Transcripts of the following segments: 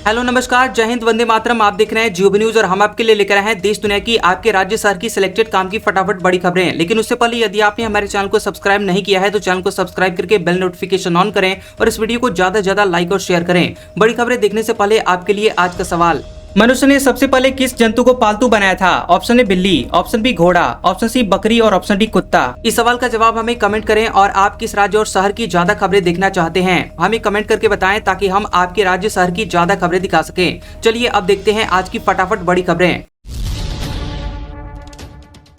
Hello नमस्कार, जय हिंद, वंदे मातरम। आप देख रहे हैं जियो न्यूज और हम आपके लिए लेकर आए हैं देश दुनिया की आपके राज्य शहर की सिलेक्टेड काम की फटाफट बड़ी खबरें। लेकिन उससे पहले यदि आपने हमारे चैनल को सब्सक्राइब नहीं किया है तो चैनल को सब्सक्राइब करके बेल नोटिफिकेशन ऑन करें और इस वीडियो को ज्यादा से ज्यादा लाइक और शेयर करें। बड़ी खबरें देखने से पहले आपके लिए आज का सवाल, मनुष्य ने सबसे पहले किस जंतु को पालतू बनाया था? ऑप्शन ए बिल्ली, ऑप्शन बी घोड़ा, ऑप्शन सी बकरी और ऑप्शन डी कुत्ता। इस सवाल का जवाब हमें कमेंट करें और आप किस राज्य और शहर की ज्यादा खबरें देखना चाहते हैं हमें कमेंट करके बताएं ताकि हम आपके राज्य शहर की ज्यादा खबरें दिखा सकें। चलिए अब देखते हैं आज की फटाफट बड़ी खबरें।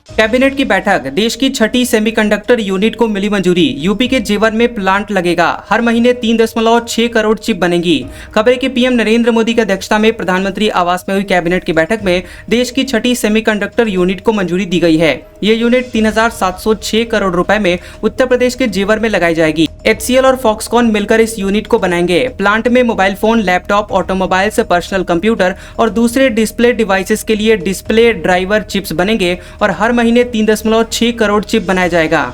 कैबिनेट की बैठक, देश की छठी सेमीकंडक्टर यूनिट को मिली मंजूरी। यूपी के जेवर में प्लांट लगेगा, हर महीने 3.6 करोड़ चिप बनेगी। खबर है कि पीएम नरेंद्र मोदी की अध्यक्षता में प्रधानमंत्री आवास में हुई कैबिनेट की बैठक में देश की छठी सेमीकंडक्टर यूनिट को मंजूरी दी गई है। ये यूनिट 3,706 करोड़ रुपए में उत्तर प्रदेश के जेवर में लगाई जाएगी। HCL और फॉक्सकॉन मिलकर इस यूनिट को बनाएंगे। प्लांट में mobile phone, laptop, automobiles, personal computer और दूसरे डिस्प्ले डिवाइसेस के लिए डिस्प्ले ड्राइवर चिप्स बनेंगे और हर महीने 3.6 करोड़ चिप बनाया जाएगा।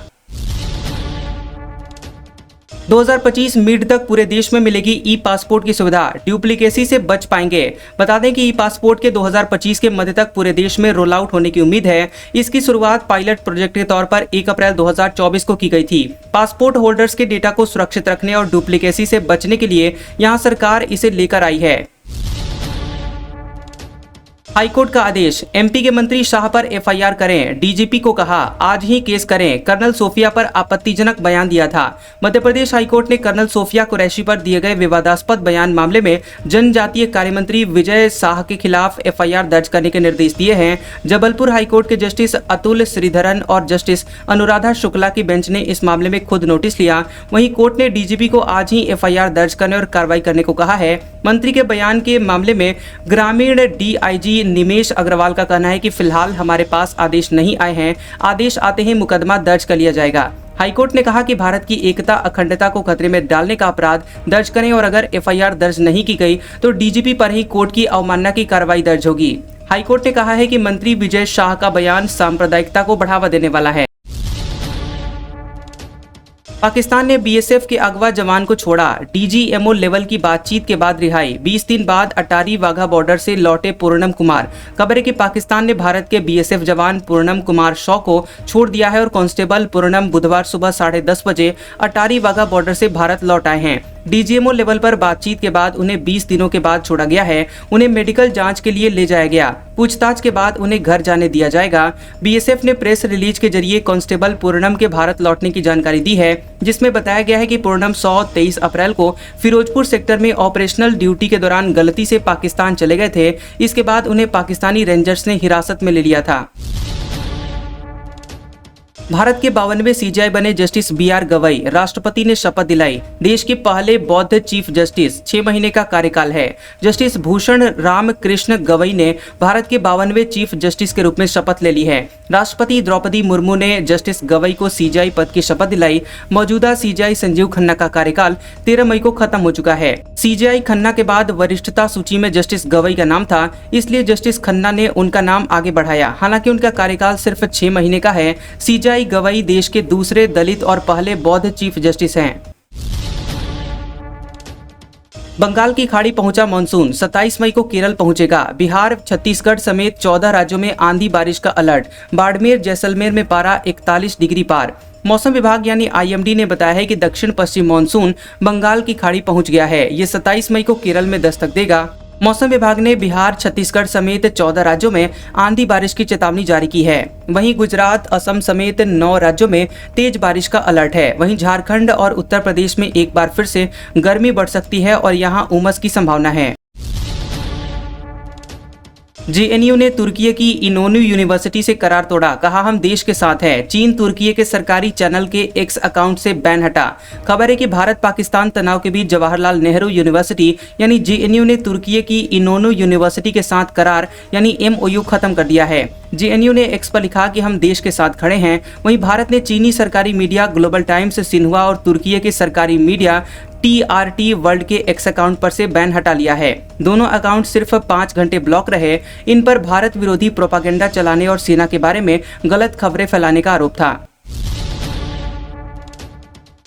2025 मिड तक पूरे देश में मिलेगी ई पासपोर्ट की सुविधा, डुप्लीकेसी से बच पाएंगे। बता दें कि ई पासपोर्ट के 2025 के मध्य तक पूरे देश में रोल आउट होने की उम्मीद है। इसकी शुरुआत पायलट प्रोजेक्ट के तौर पर 1 अप्रैल 2024 को की गई थी। पासपोर्ट होल्डर्स के डेटा को सुरक्षित रखने और डुप्लीकेसी से बचने के लिए यहां सरकार इसे लेकर आई है। हाईकोर्ट का आदेश, एमपी के मंत्री शाह पर एफआईआर करें। डीजीपी को कहा, आज ही केस करें। कर्नल सोफिया पर आपत्तिजनक बयान दिया था। मध्य प्रदेश हाईकोर्ट ने कर्नल सोफिया कुरैशी पर दिए गए विवादास्पद बयान मामले में जनजातीय कार्य मंत्री विजय शाह के खिलाफ एफआईआर दर्ज करने के निर्देश दिए हैं। जबलपुर हाईकोर्ट के जस्टिस अतुल श्रीधरन और जस्टिस अनुराधा शुक्ला की बेंच ने इस मामले में खुद नोटिस लिया। वहीं कोर्ट ने डीजीपी को आज ही एफआईआर दर्ज करने और कार्रवाई करने को कहा है। मंत्री के बयान के मामले में ग्रामीण डीआईजी निमेश अग्रवाल का कहना है कि फिलहाल हमारे पास आदेश नहीं आए हैं, आदेश आते ही मुकदमा दर्ज कर लिया जाएगा। हाईकोर्ट ने कहा कि भारत की एकता अखंडता को खतरे में डालने का अपराध दर्ज करें और अगर एफआईआर दर्ज नहीं की गई तो डीजीपी पर ही कोर्ट की अवमानना की कार्रवाई दर्ज होगी। हाईकोर्ट ने कहा है कि मंत्री विजय शाह का बयान सांप्रदायिकता को बढ़ावा देने वाला है। पाकिस्तान ने बीएसएफ के अगवा जवान को छोड़ा, डीजीएमओ लेवल की बातचीत के बाद रिहाई। 20 दिन बाद अटारी वाघा बॉर्डर से लौटे पूर्णम कुमार। खबर है कि पाकिस्तान ने भारत के बीएसएफ जवान पूर्णम कुमार शॉ को छोड़ दिया है और कांस्टेबल पूर्णम बुधवार सुबह 10:30 बजे अटारी वाघा बॉर्डर से भारत लौट आए हैं। डीजीएमओ लेवल पर बातचीत के बाद उन्हें 20 दिनों के बाद छोड़ा गया है। उन्हें मेडिकल जांच के लिए ले जाया गया। पूछताछ के बाद उन्हें घर जाने दिया जाएगा। बीएसएफ ने प्रेस रिलीज के जरिए कांस्टेबल पूर्णम के भारत लौटने की जानकारी दी है, जिसमें बताया गया है कि पूर्णम 23 अप्रैल को फिरोजपुर सेक्टर में ऑपरेशनल ड्यूटी के दौरान गलती से पाकिस्तान चले गए थे। इसके बाद उन्हें पाकिस्तानी रेंजर्स ने हिरासत में ले लिया था। भारत के 52वें सीजेआई बने जस्टिस BR गवई, राष्ट्रपति ने शपथ दिलाई। देश के पहले बौद्ध चीफ जस्टिस, 6 महीने का कार्यकाल है। जस्टिस भूषण राम कृष्ण गवई ने भारत के 52वें चीफ जस्टिस के रूप में शपथ ले ली है। राष्ट्रपति द्रौपदी मुर्मू ने जस्टिस गवई को सीजेआई पद की शपथ दिलाई। मौजूदा सीजेआई संजीव खन्ना का कार्यकाल 13 मई को खत्म हो चुका है। सीजेआई खन्ना के बाद वरिष्ठता सूची में जस्टिस गवई का नाम था, इसलिए जस्टिस खन्ना ने उनका नाम आगे बढ़ाया। हालांकि उनका कार्यकाल सिर्फ 6 महीने का है। सीजेआई गवई देश के दूसरे दलित और पहले बौद्ध चीफ जस्टिस हैं। बंगाल की खाड़ी पहुंचा मानसून, 27 मई को केरल पहुंचेगा। बिहार, छत्तीसगढ़ समेत 14 राज्यों में आंधी बारिश का अलर्ट। बाड़मेर, जैसलमेर में पारा 41 डिग्री पार। मौसम विभाग यानी IMD ने बताया है कि दक्षिण पश्चिम मानसून बंगाल की खाड़ी पहुंच गया है। ये 27 मई को केरल में दस्तक देगा। मौसम विभाग ने बिहार, छत्तीसगढ़ समेत 14 राज्यों में आंधी बारिश की चेतावनी जारी की है। वहीं गुजरात, असम समेत 9 राज्यों में तेज बारिश का अलर्ट है। वहीं झारखंड और उत्तर प्रदेश में एक बार फिर से गर्मी बढ़ सकती है और यहां उमस की संभावना है। JNU ने तुर्की की इनोनू यूनिवर्सिटी से करार तोड़ा, कहा हम देश के साथ है। चीन तुर्की के सरकारी चैनल के X अकाउंट से बैन हटा। खबर है कि भारत पाकिस्तान तनाव के बीच जवाहरलाल नेहरू यूनिवर्सिटी यानी JNU ने तुर्की की इनोनू यूनिवर्सिटी के साथ करार यानी MOU खत्म कर दिया है। JNU ने X पर लिखा कि हम देश के साथ खड़े हैं। वहीं भारत ने चीनी सरकारी मीडिया ग्लोबल टाइम्स, सिन्हुआ और तुर्की के सरकारी मीडिया TRT वर्ल्ड के X अकाउंट पर से बैन हटा लिया है। दोनों अकाउंट सिर्फ 5 घंटे ब्लॉक रहे। इन पर भारत विरोधी प्रोपागेंडा चलाने और सेना के बारे में गलत खबरें फैलाने का आरोप था।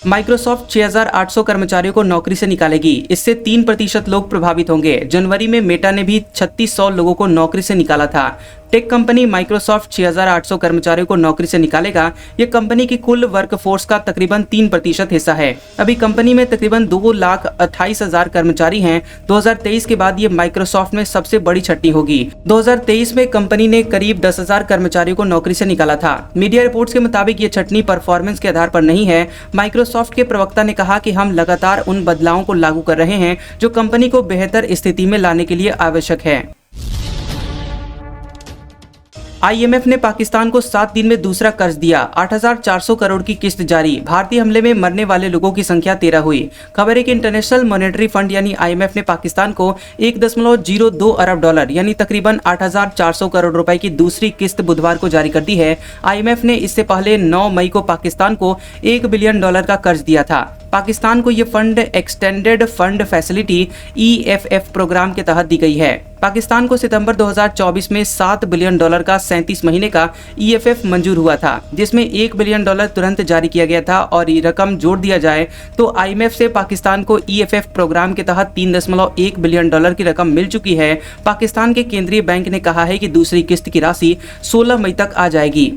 माइक्रोसॉफ्ट 6,800 कर्मचारियों को नौकरी से निकालेगी। इससे 3% लोग प्रभावित होंगे। जनवरी में मेटा ने भी 3600 लोगों को नौकरी से निकाला था। टेक कंपनी माइक्रोसॉफ्ट 6,800 कर्मचारियों को नौकरी से निकालेगा। यह कंपनी की कुल वर्कफोर्स का तकरीबन 3% हिस्सा है। अभी कंपनी में तकरीबन 2,28,000 कर्मचारी हैं। 2023 के बाद ये माइक्रोसॉफ्ट में सबसे बड़ी छटनी होगी। 2023 में कंपनी ने करीब 10,000 कर्मचारियों को नौकरी से निकाला था। मीडिया रिपोर्ट्स के मुताबिक ये छटनी परफॉर्मेंस के आधार पर नहीं है। माइक्रोसॉफ्ट के प्रवक्ता ने कहा कि हम लगातार उन बदलावों को लागू कर रहे हैं जो कंपनी को बेहतर स्थिति में लाने के लिए आवश्यक है। IMF ने पाकिस्तान को 7 दिन में दूसरा कर्ज दिया। 8,400 करोड़ की किस्त जारी। भारतीय हमले में मरने वाले लोगों की संख्या 13 हुई। खबर है कि इंटरनेशनल मॉनेटरी फंड यानी IMF ने पाकिस्तान को 1.02 अरब डॉलर यानी तकरीबन 8,400 करोड़ रुपए की दूसरी किस्त बुधवार को जारी कर दी है। IMF ने इससे पहले 9 मई को पाकिस्तान को $1 बिलियन का कर्ज दिया था। पाकिस्तान को ये fund extended fund facility EFF programme के तहत दी गई है। पाकिस्तान को सितंबर 2024 में $7 बिलियन का 37 महीने का EFF मंजूर हुआ था, जिसमें $1 बिलियन तुरंत जारी किया गया था और ये रकम जोड़ दिया जाए तो IMF से पाकिस्तान को EFF प्रोग्राम के तहत $3.1 बिलियन की रकम मिल चुकी है। पाकिस्तान के केंद्रीय बैंक ने कहा है कि दूसरी किस्त की राशि 16 मई तक आ जाएगी।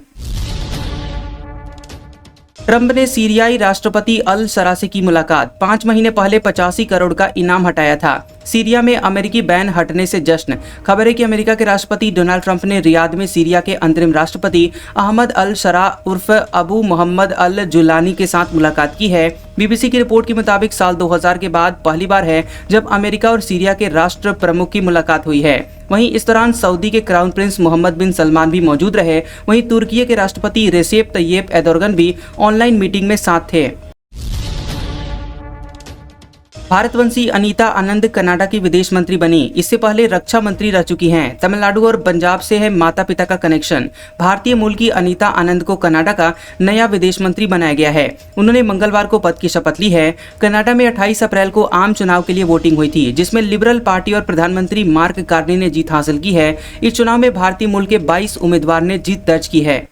ट्रंप ने सीरियाई राष्ट्रपति अल सरा से की मुलाकात। 5 महीने पहले 85 करोड़ का इनाम हटाया था। सीरिया में अमेरिकी बैन हटने से जश्न। खबर है कि अमेरिका के राष्ट्रपति डोनाल्ड ट्रंप ने रियाद में सीरिया के अंतरिम राष्ट्रपति अहमद अल सरा उर्फ अबू मोहम्मद अल जुलानी के साथ मुलाकात की है। BBC की रिपोर्ट के मुताबिक साल 2000 के बाद पहली बार है जब अमेरिका और सीरिया के राष्ट्र प्रमुख की मुलाकात हुई है। वहीं इस दौरान सऊदी के क्राउन प्रिंस मोहम्मद बिन सलमान भी मौजूद रहे। वहीं तुर्की के राष्ट्रपति रेसेप तैयब एर्दोगन भी ऑनलाइन मीटिंग में साथ थे। भारतवंशी अनीता आनंद कनाडा की विदेश मंत्री बनी। इससे पहले रक्षा मंत्री रह चुकी हैं। तमिलनाडु और पंजाब से है माता पिता का कनेक्शन। भारतीय मूल की अनीता आनंद को कनाडा का नया विदेश मंत्री बनाया गया है। उन्होंने मंगलवार को पद की शपथ ली है। कनाडा में 28 अप्रैल को आम चुनाव के लिए वोटिंग हुई थी, जिसमें लिबरल पार्टी और प्रधानमंत्री मार्क कार्नी ने जीत हासिल की है। इस चुनाव में भारतीय मूल के 22 उम्मीदवार ने जीत दर्ज की है।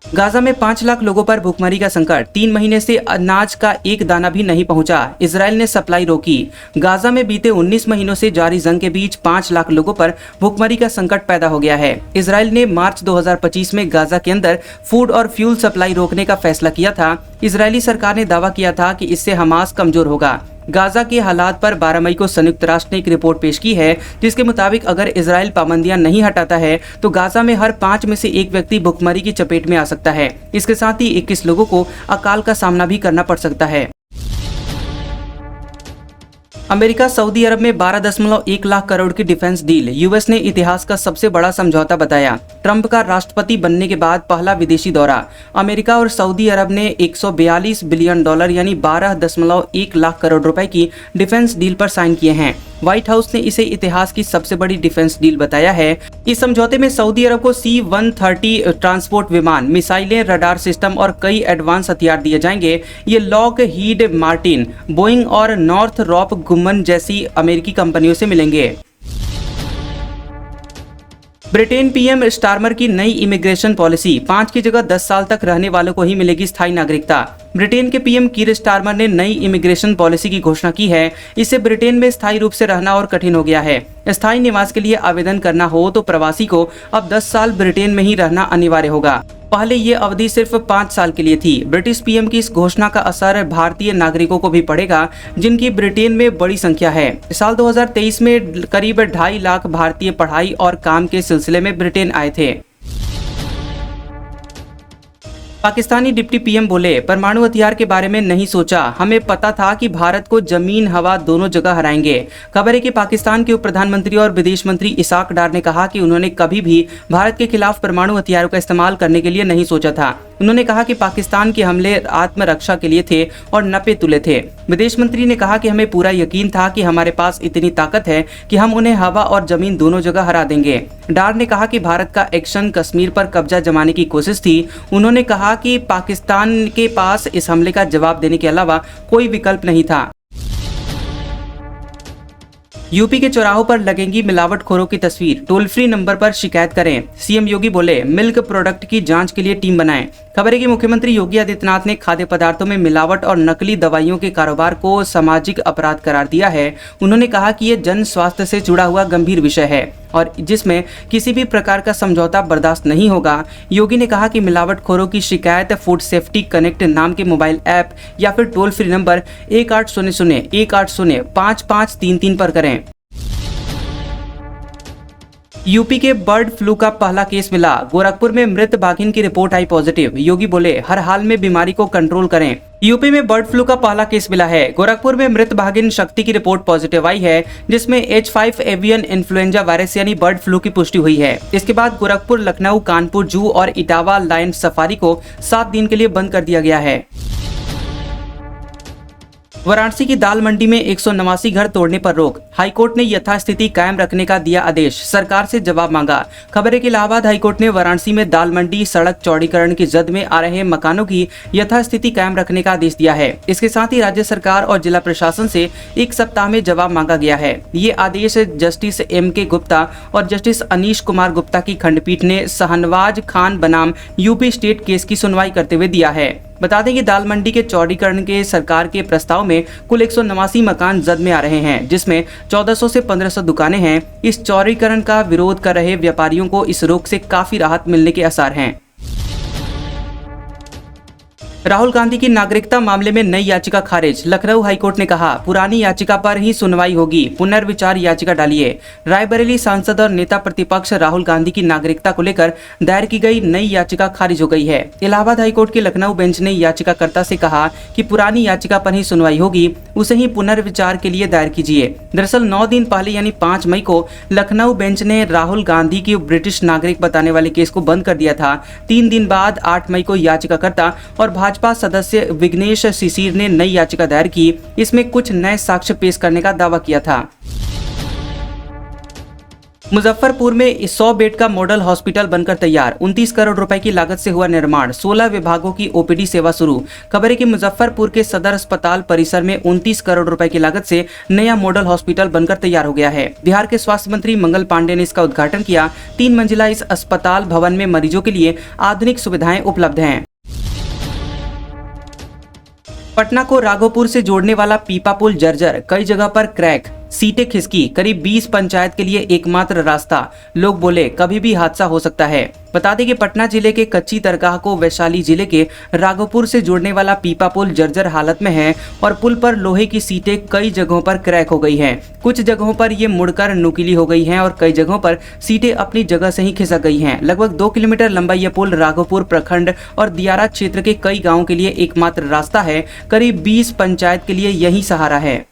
गाजा में 5 लाख लोगों पर भूखमरी का संकट। 3 महीने से अनाज का एक दाना भी नहीं पहुंचा। इजराइल ने सप्लाई रोकी। गाजा में बीते 19 महीनों से जारी जंग के बीच 5 लाख लोगों पर भूखमरी का संकट पैदा हो गया है। इजराइल ने मार्च 2025 में गाजा के अंदर फूड और फ्यूल सप्लाई रोकने का फैसला किया था। इजरायली सरकार ने दावा किया था कि इससे हमास कमजोर होगा। गाजा के हालात पर 12 मई को संयुक्त राष्ट्र ने एक रिपोर्ट पेश की है, जिसके मुताबिक अगर इजराइल पाबंदियां नहीं हटाता है तो गाजा में हर 5 में से 1 व्यक्ति भुखमरी की चपेट में आ सकता है। इसके साथ ही 21 लोगों को अकाल का सामना भी करना पड़ सकता है। अमेरिका सऊदी अरब में 12.1 लाख करोड़ की डिफेंस डील। यूएस ने इतिहास का सबसे बड़ा समझौता बताया। ट्रंप का राष्ट्रपति बनने के बाद पहला विदेशी दौरा। अमेरिका और सऊदी अरब ने $142 बिलियन यानी 12.1 लाख करोड़ रुपए की डिफेंस डील पर साइन किए हैं। व्हाइट हाउस ने इसे इतिहास की सबसे बड़ी डिफेंस डील बताया है। इस समझौते में सऊदी अरब को C-130 ट्रांसपोर्ट विमान, मिसाइलें, रडार सिस्टम और कई एडवांस हथियार दिए जाएंगे। ये लॉकहीड मार्टिन, बोइंग और नॉर्थरॉप गुमन जैसी अमेरिकी कंपनियों से मिलेंगे। ब्रिटेन पीएम स्टारमर की नई इमिग्रेशन पॉलिसी। 5 की जगह 10 साल तक रहने वालों को ही मिलेगी स्थायी नागरिकता। ब्रिटेन के पीएम कीर स्टारमर ने नई इमिग्रेशन पॉलिसी की घोषणा की है। इससे ब्रिटेन में स्थायी रूप से रहना और कठिन हो गया है। स्थायी निवास के लिए आवेदन करना हो तो प्रवासी को अब 10 साल ब्रिटेन में ही रहना अनिवार्य होगा। पहले ये अवधि सिर्फ 5 साल के लिए थी। ब्रिटिश पीएम की इस घोषणा का असर भारतीय नागरिकों को भी पड़ेगा, जिनकी ब्रिटेन में बड़ी संख्या है। साल 2023 में करीब 2.5 लाख भारतीय पढ़ाई और काम के सिलसिले में ब्रिटेन आए थे। पाकिस्तानी डिप्टी पीएम बोले, परमाणु हथियार के बारे में नहीं सोचा, हमें पता था कि भारत को जमीन हवा दोनों जगह हराएंगे। खबर है कि पाकिस्तान के उप प्रधानमंत्री और विदेश मंत्री इसाक डार ने कहा कि उन्होंने कभी भी भारत के खिलाफ परमाणु हथियारों का इस्तेमाल करने के लिए नहीं सोचा था। उन्होंने कहा कि पाकिस्तान के हमले आत्मरक्षा के लिए थे और नपे तुले थे। विदेश मंत्री ने कहा कि हमें पूरा यकीन था कि हमारे पास इतनी ताकत है कि हम उन्हें हवा और जमीन दोनों जगह हरा देंगे। डार ने कहा कि भारत का एक्शन कश्मीर पर कब्जा जमाने की कोशिश थी। उन्होंने कहा कि पाकिस्तान के पास इस हमले का जवाब देने के अलावा कोई विकल्प नहीं था। यूपी के चौराहों पर लगेंगी मिलावटखोरों की तस्वीर, टोल फ्री नंबर पर शिकायत करें। सीएम योगी बोले मिल्क प्रोडक्ट की जांच के लिए टीम बनाएं। खबर है कि मुख्यमंत्री योगी आदित्यनाथ ने खाद्य पदार्थों में मिलावट और नकली दवाइयों के कारोबार को सामाजिक अपराध करार दिया है। उन्होंने कहा कि ये जन स्वास्थ्य से जुड़ा हुआ गंभीर विषय है और जिसमें किसी भी प्रकार का समझौता बर्दाश्त नहीं होगा। योगी ने कहा कि मिलावटखोरों की शिकायत फूड सेफ्टी कनेक्ट नाम के मोबाइल ऐप या फिर टोल फ्री नंबर 1800-180-5533 पर करें। यूपी के बर्ड फ्लू का पहला केस मिला, गोरखपुर में मृत बाघिन की रिपोर्ट आई पॉजिटिव। योगी बोले हर हाल में बीमारी को कंट्रोल करें। यूपी में बर्ड फ्लू का पहला केस मिला है। गोरखपुर में मृत बाघिन शक्ति की रिपोर्ट पॉजिटिव आई है, जिसमें H5 एवियन इन्फ्लुएंजा वायरस यानी बर्ड फ्लू की पुष्टि हुई है। इसके बाद गोरखपुर, लखनऊ, कानपुर जू और इटावा लायन सफारी को 7 दिन के लिए बंद कर दिया गया है। वाराणसी की दाल मंडी में 189 घर तोड़ने पर रोक, हाईकोर्ट ने यथास्थिति कायम रखने का दिया आदेश, सरकार से जवाब मांगा। खबर है कि इलाहाबाद हाईकोर्ट ने वाराणसी में दाल मंडी सड़क चौड़ीकरण की जद में आ रहे मकानों की यथास्थिति कायम रखने का आदेश दिया है। इसके साथ ही राज्य सरकार और जिला प्रशासन से 1 सप्ताह में जवाब मांगा गया है। ये आदेश जस्टिस M.K. गुप्ता और जस्टिस अनीश कुमार गुप्ता की खंडपीठ ने शाहनवाज खान बनाम यूपी स्टेट केस की सुनवाई करते हुए दिया है। बता दें कि दाल मंडी के चौड़ीकरण के सरकार के प्रस्ताव में कुल 189 मकान जद में आ रहे हैं, जिसमें 1400 से 1500 दुकानें हैं। इस चौड़ीकरण का विरोध कर रहे व्यापारियों को इस रोक से काफी राहत मिलने के आसार हैं। राहुल गांधी की नागरिकता मामले में नई याचिका खारिज, लखनऊ हाईकोर्ट ने कहा पुरानी याचिका पर ही सुनवाई होगी, पुनर्विचार याचिका डालिए। रायबरेली सांसद और नेता प्रतिपक्ष राहुल गांधी की नागरिकता को लेकर दायर की गई नई याचिका खारिज हो गई है। इलाहाबाद हाईकोर्ट की लखनऊ बेंच ने याचिकाकर्ता से कहा कि पुरानी याचिका पर ही सुनवाई होगी, उसे ही पुनर्विचार के लिए दायर कीजिए। दरअसल 9 दिन पहले यानी 5 मई को लखनऊ बेंच ने राहुल गांधी की ब्रिटिश नागरिक बताने वाले केस को बंद कर दिया था। 3 दिन बाद 8 मई को याचिकाकर्ता और भाजपा सदस्य विघ्नेश शिशिर ने नई याचिका दायर की। इसमें कुछ नए साक्ष्य पेश करने का दावा किया था। मुजफ्फरपुर में 100 बेड का मॉडल हॉस्पिटल बनकर तैयार, 29 करोड़ रुपए की लागत से हुआ निर्माण, 16 विभागों की OPD सेवा शुरू। खबर है कि मुजफ्फरपुर के सदर अस्पताल परिसर में 29 करोड़ रुपए की लागत से नया मॉडल हॉस्पिटल बनकर तैयार हो गया है। बिहार के स्वास्थ्य मंत्री मंगल पांडे ने इसका उद्घाटन किया। 3 मंजिला इस अस्पताल भवन में मरीजों के लिए आधुनिक सुविधाएं उपलब्ध हैं। पटना को राघोपुर से जोड़ने वाला पीपा पुल जर्जर, कई जगह पर क्रैक, सीटें खिसकी, करीब 20 पंचायत के लिए एकमात्र रास्ता, लोग बोले कभी भी हादसा हो सकता है। बता दें कि पटना जिले के कच्ची दरगाह को वैशाली जिले के राघोपुर से जोड़ने वाला पीपा पुल जर्जर हालत में है और पुल पर लोहे की सीटें कई जगहों पर क्रैक हो गई हैं। कुछ जगहों पर ये मुड़कर नुकीली हो गई हैं और कई जगहों पर सीटें अपनी जगह से ही खिसक गई हैं। लगभग 2 किलोमीटर लंबा यह पुल राघोपुर प्रखंड और दियारा क्षेत्र के कई गाँवों के लिए एकमात्र रास्ता है। करीब 20 पंचायत के लिए यही सहारा है।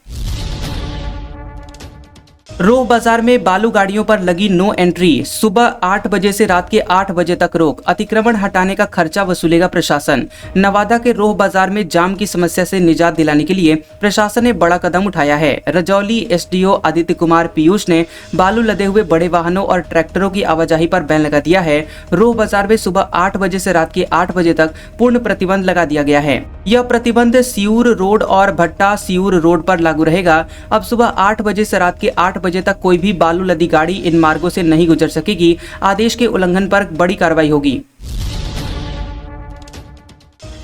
रोह बाजार में बालू गाड़ियों पर लगी नो एंट्री, सुबह 8 बजे से रात के 8 बजे तक रोक, अतिक्रमण हटाने का खर्चा वसूलेगा प्रशासन। नवादा के रोह बाजार में जाम की समस्या से निजात दिलाने के लिए प्रशासन ने बड़ा कदम उठाया है। रजौली SDO आदित्य कुमार पीयूष ने बालू लदे हुए बड़े वाहनों और ट्रैक्टरों की आवाजाही पर बैन लगा दिया है। रोह बाजार में सुबह 8 बजे से रात के 8 बजे तक पूर्ण प्रतिबंध लगा दिया गया है। यह प्रतिबंध सियूर रोड और भट्टा सियूर रोड पर लागू रहेगा। अब सुबह 8 बजे से रात के 8 बजे तक कोई भी बालू लदी गाड़ी इन मार्गों से नहीं गुजर सकेगी। आदेश के उल्लंघन पर बड़ी कार्रवाई होगी।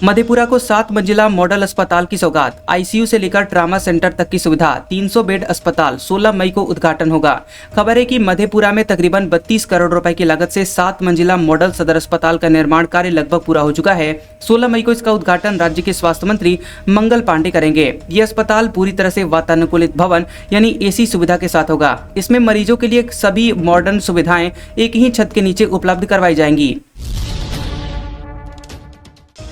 मधेपुरा को 7 मंजिला मॉडल अस्पताल की सौगात, ICU से लेकर ट्रामा सेंटर तक की सुविधा, 300 बेड अस्पताल, 16 मई को उद्घाटन होगा। खबर है कि मधेपुरा में तकरीबन 32 करोड़ रुपए की लागत से 7 मंजिला मॉडल सदर अस्पताल का निर्माण कार्य लगभग पूरा हो चुका है। 16 मई को इसका उद्घाटन राज्य के स्वास्थ्य मंत्री मंगल पांडे करेंगे। ये अस्पताल पूरी तरह से वातानुकूलित भवन यानी AC सुविधा के साथ होगा। इसमें मरीजों के लिए सभी मॉडर्न सुविधाएं एक ही छत के नीचे उपलब्ध करवाई जाएंगी।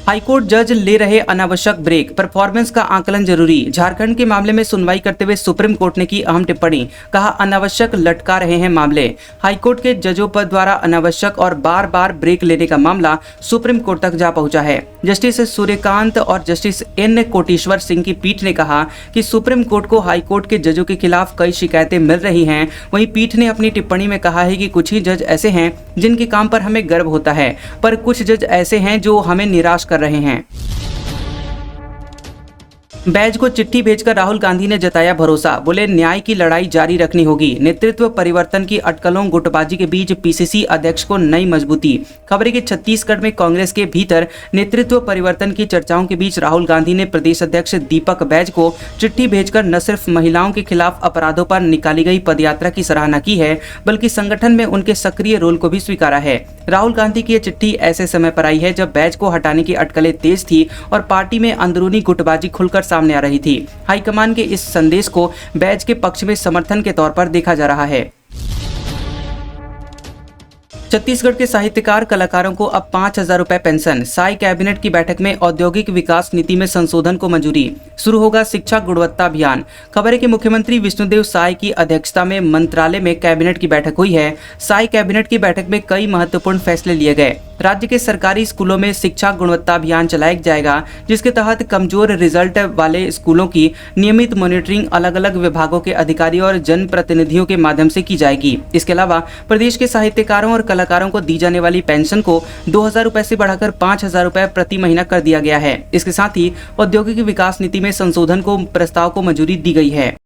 हाईकोर्ट जज ले रहे अनावश्यक ब्रेक, परफॉर्मेंस का आकलन जरूरी। झारखंड के मामले में सुनवाई करते हुए सुप्रीम कोर्ट ने की अहम टिप्पणी, कहा अनावश्यक लटका रहे हैं मामले। हाईकोर्ट के जजों पर द्वारा अनावश्यक और बार बार ब्रेक लेने का मामला सुप्रीम कोर्ट तक जा पहुंचा है। जस्टिस सूर्यकांत और जस्टिस N कोटेश्वर सिंह की पीठ ने कहा कि सुप्रीम कोर्ट को हाईकोर्ट के जजों के खिलाफ कई शिकायतें मिल रही हैं। वहीं पीठ ने अपनी टिप्पणी में कहा है कि कुछ ही जज ऐसे हैं जिनके काम पर हमें गर्व होता है, पर कुछ जज ऐसे हैं जो हमें निराश कर रहे हैं। बैज को चिट्ठी भेजकर राहुल गांधी ने जताया भरोसा, बोले न्याय की लड़ाई जारी रखनी होगी। नेतृत्व परिवर्तन की अटकलों गुटबाजी के बीच पीसीसी अध्यक्ष को नई मजबूती। खबर है कि छत्तीसगढ़ में कांग्रेस के भीतर नेतृत्व परिवर्तन की चर्चाओं के बीच राहुल गांधी ने प्रदेश अध्यक्ष दीपक बैज को चिट्ठी भेजकर न सिर्फ महिलाओं के खिलाफ अपराधों पर निकाली गई पदयात्रा की सराहना की है, बल्कि संगठन में उनके सक्रिय रोल को भी स्वीकारा है। राहुल गांधी की यह चिट्ठी ऐसे समय पर आई है जब बैज को हटाने की अटकलें तेज थी और पार्टी में अंदरूनी गुटबाजी खुलकर सामने आ रही थी। हाईकमान के इस संदेश को बैज के पक्ष में समर्थन के तौर पर देखा जा रहा है। छत्तीसगढ़ के साहित्यकार कलाकारों को अब 5,000 रुपए पेंशन। साई कैबिनेट की बैठक में औद्योगिक विकास नीति में संशोधन को मंजूरी। शुरू होगा शिक्षा गुणवत्ता अभियान। खबर है कि मुख्यमंत्री विष्णुदेव साय की अध्यक्षता में मंत्रालय में कैबिनेट की बैठक हुई है। साई कैबिनेट की बैठक में कई महत्वपूर्ण फैसले लिए गए। राज्य के सरकारी स्कूलों में शिक्षा गुणवत्ता अभियान चलाया जाएगा, जिसके तहत कमजोर रिजल्ट वाले स्कूलों की नियमित मॉनिटरिंग अलग अलग विभागों के अधिकारी और जनप्रतिनिधियों के माध्यम से की जाएगी। इसके अलावा प्रदेश के साहित्यकारों और कलाकारों को दी जाने वाली पेंशन को 2,000 रुपए से बढ़ाकर 5,000 रुपए प्रति महीना कर दिया गया है। इसके साथ ही औद्योगिक विकास नीति में संशोधन को प्रस्ताव को मंजूरी दी गई है।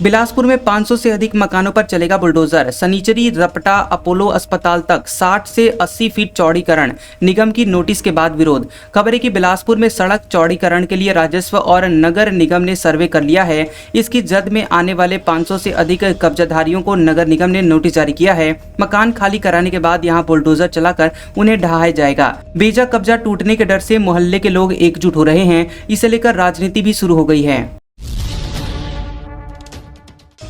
बिलासपुर में 500 से अधिक मकानों पर चलेगा बुलडोजर। सनीचरी रपटा अपोलो अस्पताल तक 60 से 80 फीट चौड़ीकरण। निगम की नोटिस के बाद विरोध। खबर है कि बिलासपुर में सड़क चौड़ीकरण के लिए राजस्व और नगर निगम ने सर्वे कर लिया है। इसकी जद में आने वाले 500 से अधिक कब्जाधारियों को नगर निगम ने नोटिस जारी किया है। मकान खाली कराने के बाद यहाँ बुलडोजर चलाकर उन्हें ढहाया जाएगा। बेजा कब्जा टूटने के डर से मोहल्ले के लोग एकजुट हो रहे हैं। इसे लेकर राजनीति भी शुरू हो गई है।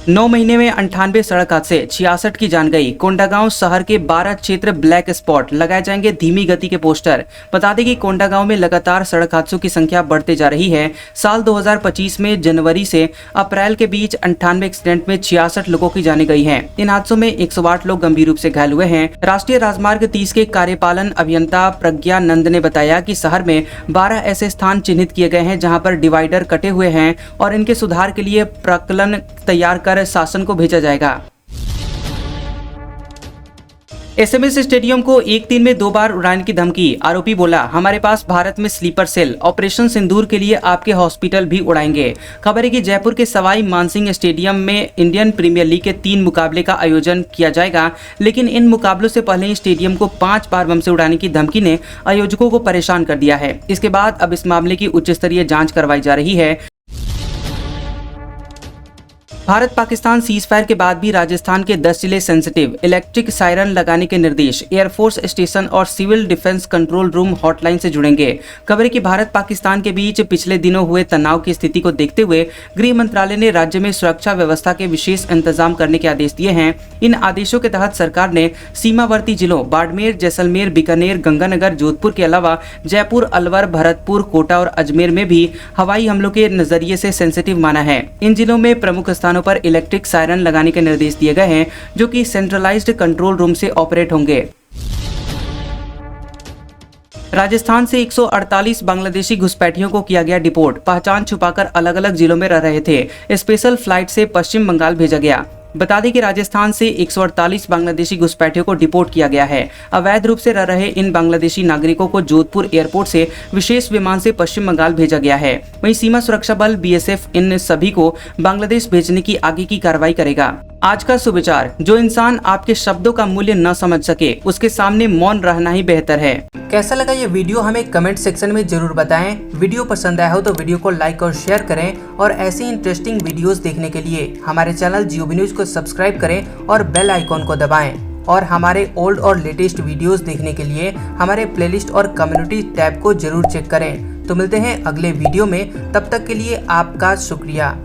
9 महीने में 98 सड़क हादसे, 66 की जान गई। कोंडागांव शहर के 12 क्षेत्र ब्लैक स्पॉट, लगाए जाएंगे धीमी गति के पोस्टर। बता दें कि कोंडागांव में लगातार सड़क हादसों की संख्या बढ़ते जा रही है। साल 2025 में जनवरी से अप्रैल के बीच 98 एक्सीडेंट में 66 लोगों की जाने गई है। इन हादसों में 108 लोग गंभीर रूप से घायल हुए हैं। राष्ट्रीय राजमार्ग 30 के कार्यपालन अभियंता प्रज्ञानंद ने बताया कि शहर में 12 ऐसे स्थान चिन्हित किए गए हैं जहाँ पर डिवाइडर कटे हुए हैं और इनके सुधार के लिए प्रकलन तैयार कर शासन को भेजा जाएगा। एसएमएस स्टेडियम को एक दिन में 2 बार उड़ाने की धमकी। आरोपी बोला, हमारे पास भारत में स्लीपर सेल, ऑपरेशन सिंदूर के लिए आपके हॉस्पिटल भी उड़ाएंगे। खबर है कि जयपुर के सवाई मानसिंह स्टेडियम में इंडियन प्रीमियर लीग के 3 मुकाबले का आयोजन किया जाएगा, लेकिन इन मुकाबलों से पहले स्टेडियम को 5 बार बम से उड़ाने की धमकी ने आयोजकों को परेशान कर दिया है। इसके बाद अब इस मामले की उच्च स्तरीय जाँच करवाई जा रही है। भारत पाकिस्तान सीजफायर के बाद भी राजस्थान के 10 जिले सेंसिटिव। इलेक्ट्रिक सायरन लगाने के निर्देश। एयरफोर्स स्टेशन और civil defence control room hotline से जुड़ेंगे। खबर है कि भारत पाकिस्तान के बीच पिछले दिनों हुए तनाव की स्थिति को देखते हुए गृह मंत्रालय ने राज्य में सुरक्षा व्यवस्था के विशेष इंतजाम करने के आदेश दिए हैं। इन आदेशों के तहत सरकार ने सीमावर्ती जिलों बाड़मेर, जैसलमेर, बीकानेर, गंगानगर, जोधपुर के अलावा जयपुर, अलवर, भरतपुर, कोटा और अजमेर में भी हवाई हमलों के नजरिए से सेंसिटिव माना है। इन जिलों में प्रमुख पर इलेक्ट्रिक सायरन लगाने के निर्देश दिए गए हैं, जो कि सेंट्रलाइज्ड कंट्रोल रूम से ऑपरेट होंगे। राजस्थान से 148 बांग्लादेशी घुसपैठियों को किया गया डिपोर्ट। पहचान छुपाकर अलग अलग जिलों में रह रहे थे। स्पेशल फ्लाइट से पश्चिम बंगाल भेजा गया। बता दें कि राजस्थान से 148 बांग्लादेशी घुसपैठियों को डिपोर्ट किया गया है। अवैध रूप से रह रहे इन बांग्लादेशी नागरिकों को जोधपुर एयरपोर्ट से विशेष विमान से पश्चिम बंगाल भेजा गया है। वहीं सीमा सुरक्षा बल बीएसएफ इन सभी को बांग्लादेश भेजने की आगे की कार्रवाई करेगा। आज का सुविचार, जो इंसान आपके शब्दों का मूल्य न समझ सके, उसके सामने मौन रहना ही बेहतर है। कैसा लगा ये वीडियो हमें कमेंट सेक्शन में जरूर बताएं। वीडियो पसंद आया हो तो वीडियो को लाइक और शेयर करें और ऐसी इंटरेस्टिंग वीडियोस देखने के लिए हमारे चैनल जियोबी न्यूज को सब्सक्राइब करें और बेल आइकॉन को दबाएं। और हमारे ओल्ड और लेटेस्ट वीडियोस देखने के लिए हमारे प्लेलिस्ट और कम्युनिटी टैब को जरूर चेक करें। तो मिलते हैं अगले वीडियो में, तब तक के लिए आपका शुक्रिया।